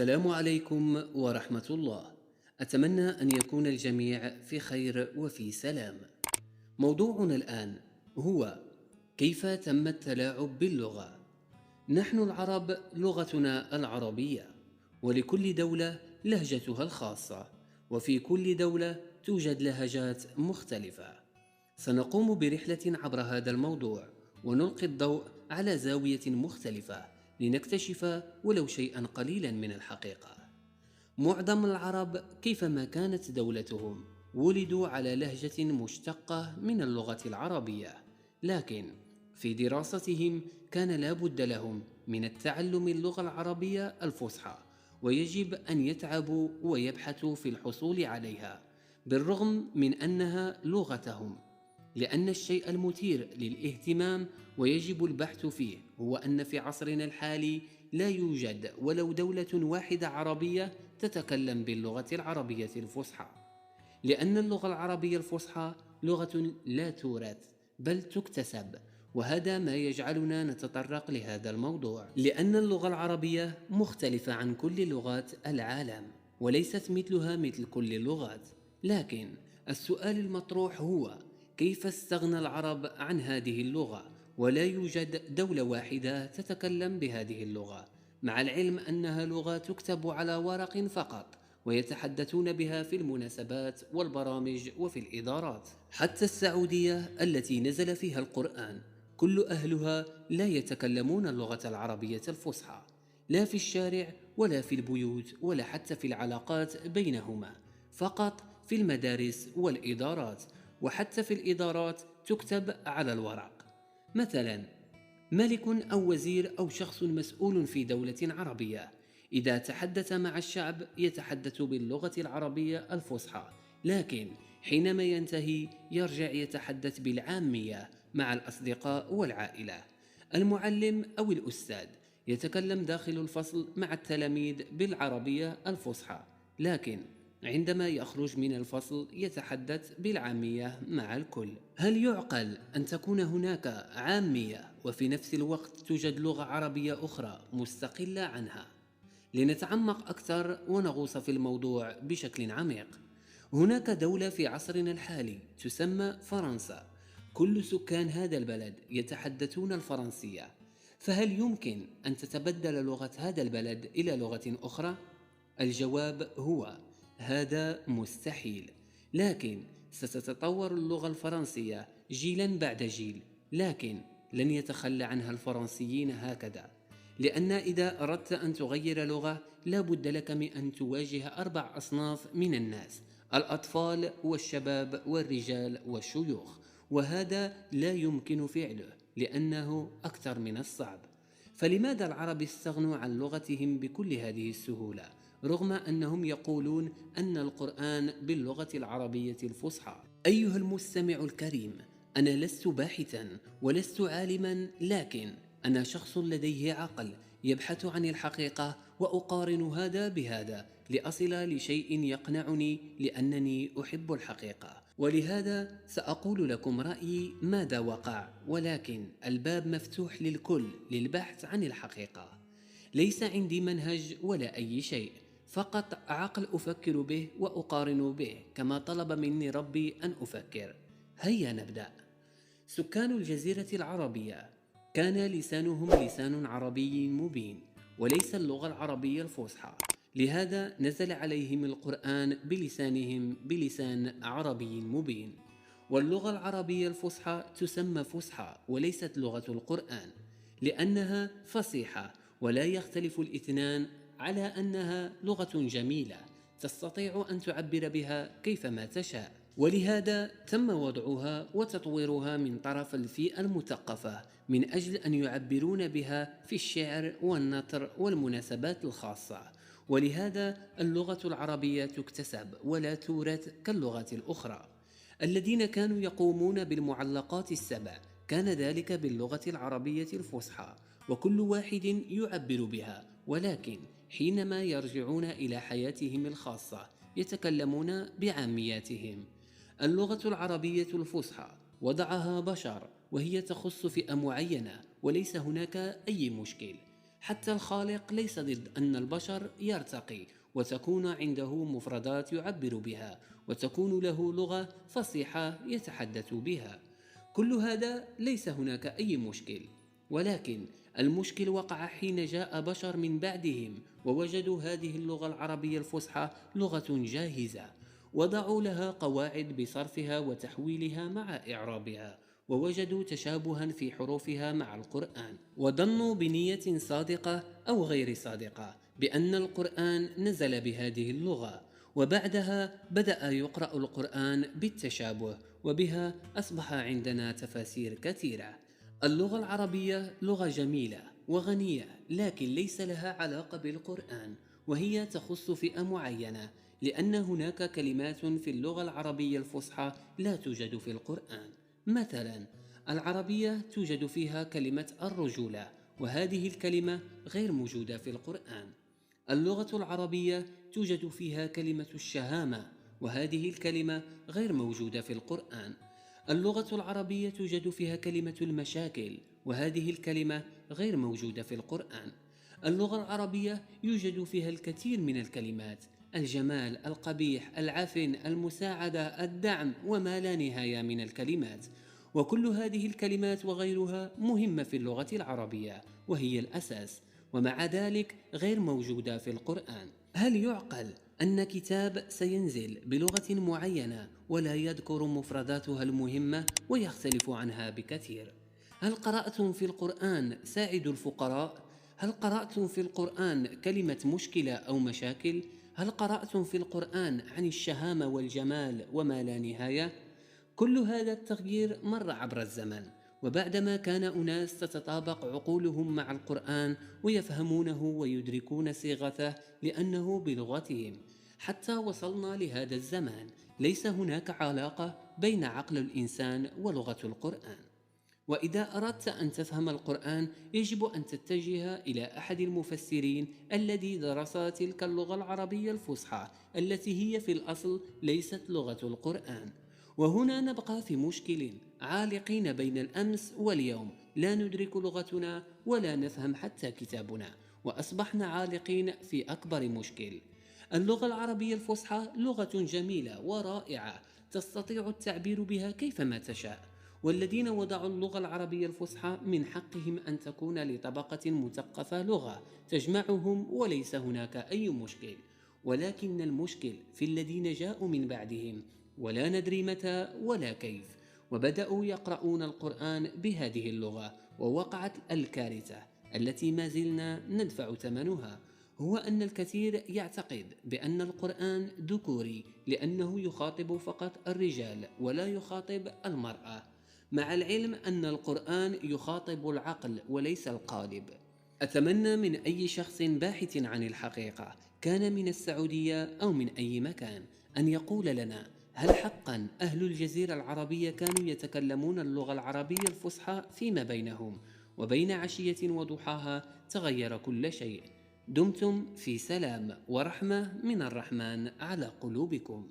السلام عليكم ورحمة الله. أتمنى أن يكون الجميع في خير وفي سلام. موضوعنا الآن هو كيف تم التلاعب باللغة. نحن العرب لغتنا العربية، ولكل دولة لهجتها الخاصة، وفي كل دولة توجد لهجات مختلفة. سنقوم برحلة عبر هذا الموضوع، ونلقي الضوء على زاوية مختلفة لنكتشف ولو شيئا قليلا من الحقيقة. معظم العرب كيفما كانت دولتهم ولدوا على لهجة مشتقة من اللغة العربية، لكن في دراستهم كان لا بد لهم من التعلم اللغة العربية الفصحى، ويجب أن يتعبوا ويبحثوا في الحصول عليها بالرغم من أنها لغتهم، لأن الشيء المثير للاهتمام ويجب البحث فيه هو أن في عصرنا الحالي لا يوجد ولو دولة واحدة عربية تتكلم باللغة العربية الفصحى، لأن اللغة العربية الفصحى لغة لا تورث بل تكتسب. وهذا ما يجعلنا نتطرق لهذا الموضوع، لأن اللغة العربية مختلفة عن كل لغات العالم وليست مثلها مثل كل اللغات. لكن السؤال المطروح هو كيف استغنى العرب عن هذه اللغة ولا يوجد دولة واحدة تتكلم بهذه اللغة، مع العلم أنها لغة تكتب على ورق فقط ويتحدثون بها في المناسبات والبرامج وفي الإدارات. حتى السعودية التي نزل فيها القرآن كل أهلها لا يتكلمون اللغة العربية الفصحى، لا في الشارع ولا في البيوت ولا حتى في العلاقات بينهما، فقط في المدارس والإدارات، وحتى في الإدارات تكتب على الورق. مثلا ملك أو وزير أو شخص مسؤول في دولة عربية إذا تحدث مع الشعب يتحدث باللغة العربية الفصحى، لكن حينما ينتهي يرجع يتحدث بالعامية مع الأصدقاء والعائلة. المعلم أو الأستاذ يتكلم داخل الفصل مع التلاميذ بالعربية الفصحى، لكن عندما يخرج من الفصل يتحدث بالعامية مع الكل. هل يعقل أن تكون هناك عامية وفي نفس الوقت توجد لغة عربية أخرى مستقلة عنها؟ لنتعمق أكثر ونغوص في الموضوع بشكل عميق. هناك دولة في عصرنا الحالي تسمى فرنسا، كل سكان هذا البلد يتحدثون الفرنسية، فهل يمكن أن تتبدل لغة هذا البلد إلى لغة أخرى؟ الجواب هو هذا مستحيل، لكن ستتطور اللغة الفرنسية جيلا بعد جيل، لكن لن يتخلى عنها الفرنسيين هكذا، لأن إذا أردت أن تغير لغة لا بد لك من أن تواجه 4 أصناف من الناس: الأطفال والشباب والرجال والشيوخ، وهذا لا يمكن فعله لأنه أكثر من الصعب. فلماذا العرب استغنوا عن لغتهم بكل هذه السهولة رغم أنهم يقولون أن القرآن باللغة العربية الفصحى؟ أيها المستمع الكريم، أنا لست باحثا ولست عالما، لكن أنا شخص لديه عقل يبحث عن الحقيقة وأقارن هذا بهذا لأصل لشيء يقنعني، لأنني أحب الحقيقة. ولهذا سأقول لكم رأيي ماذا وقع، ولكن الباب مفتوح للكل للبحث عن الحقيقة. ليس عندي منهج ولا أي شيء، فقط عقل أفكر به وأقارن به كما طلب مني ربي أن أفكر. هيا نبدأ. سكان الجزيرة العربية كان لسانهم لسان عربي مبين وليس اللغة العربية الفصحى، لهذا نزل عليهم القرآن بلسانهم بلسان عربي مبين. واللغة العربية الفصحى تسمى فصحى وليست لغة القرآن لأنها فصيحة، ولا يختلف الاثنان على أنها لغة جميلة تستطيع أن تعبر بها كيفما تشاء، ولهذا تم وضعها وتطويرها من طرف الفئة المثقفة من أجل أن يعبرون بها في الشعر والنثر والمناسبات الخاصة. ولهذا اللغة العربية تكتسب ولا تورث كاللغات الأخرى. الذين كانوا يقومون بالمعلقات السبع كان ذلك باللغة العربية الفصحى، وكل واحد يعبر بها، ولكن حينما يرجعون إلى حياتهم الخاصة يتكلمون بعامياتهم. اللغة العربية الفصحى وضعها بشر وهي تخص فئة معينة وليس هناك أي مشكل. حتى الخالق ليس ضد أن البشر يرتقي وتكون عنده مفردات يعبر بها وتكون له لغة فصيحة يتحدث بها. كل هذا ليس هناك أي مشكل، ولكن المشكل وقع حين جاء بشر من بعدهم ووجدوا هذه اللغة العربية الفصحى لغة جاهزة، وضعوا لها قواعد بصرفها وتحويلها مع إعرابها، ووجدوا تشابها في حروفها مع القرآن، وظنوا بنية صادقة أو غير صادقة بأن القرآن نزل بهذه اللغة، وبعدها بدأ يقرأ القرآن بالتشابه، وبها أصبح عندنا تفاسير كثيرة. اللغة العربية لغة جميلة وغنية، لكن ليس لها علاقة بالقرآن، وهي تخص فئة معينة، لأن هناك كلمات في اللغة العربية الفصحى لا توجد في القرآن. مثلا العربية توجد فيها كلمة الرجولة، وهذه الكلمة غير موجودة في القرآن. اللغة العربية توجد فيها كلمة الشهامة، وهذه الكلمة غير موجودة في القرآن. اللغة العربية توجد فيها كلمة المشاكل، وهذه الكلمة غير موجودة في القرآن. اللغة العربية يوجد فيها الكثير من الكلمات: الجمال، القبيح، العفن، المساعدة، الدعم، وما لا نهاية من الكلمات. وكل هذه الكلمات وغيرها مهمة في اللغة العربية، وهي الأساس، ومع ذلك غير موجودة في القرآن. هل يعقل أن كتاب سينزل بلغة معينة ولا يذكر مفرداتها المهمة ويختلف عنها بكثير؟ هل قرأتم في القرآن ساعدوا الفقراء؟ هل قرأتم في القرآن كلمة مشكلة أو مشاكل؟ هل قرأتم في القرآن عن الشهامة والجمال وما لا نهاية؟ كل هذا التغيير مر عبر الزمن، وبعدما كان أناس تتطابق عقولهم مع القرآن ويفهمونه ويدركون صيغته لأنه بلغتهم، حتى وصلنا لهذا الزمان ليس هناك علاقة بين عقل الإنسان ولغة القرآن. وإذا أردت أن تفهم القرآن يجب أن تتجه إلى أحد المفسرين الذي درس تلك اللغة العربية الفصحى التي هي في الأصل ليست لغة القرآن. وهنا نبقى في مشكل، عالقين بين الأمس واليوم، لا ندرك لغتنا ولا نفهم حتى كتابنا، وأصبحنا عالقين في أكبر مشكل. اللغة العربية الفصحى لغة جميلة ورائعة تستطيع التعبير بها كيفما تشاء، والذين وضعوا اللغة العربية الفصحى من حقهم أن تكون لطبقة مثقفة لغة تجمعهم وليس هناك أي مشكل، ولكن المشكل في الذين جاءوا من بعدهم ولا ندري متى ولا كيف، وبدأوا يقرؤون القرآن بهذه اللغة، ووقعت الكارثة التي ما زلنا ندفع ثمنها، هو أن الكثير يعتقد بأن القرآن ذكوري لأنه يخاطب فقط الرجال ولا يخاطب المرأة، مع العلم أن القرآن يخاطب العقل وليس القالب. أتمنى من أي شخص باحث عن الحقيقة كان من السعودية أو من أي مكان أن يقول لنا: هل حقا أهل الجزيرة العربية كانوا يتكلمون اللغة العربية الفصحى فيما بينهم، وبين عشية وضحاها تغير كل شيء؟ دمتم في سلام ورحمة من الرحمن على قلوبكم.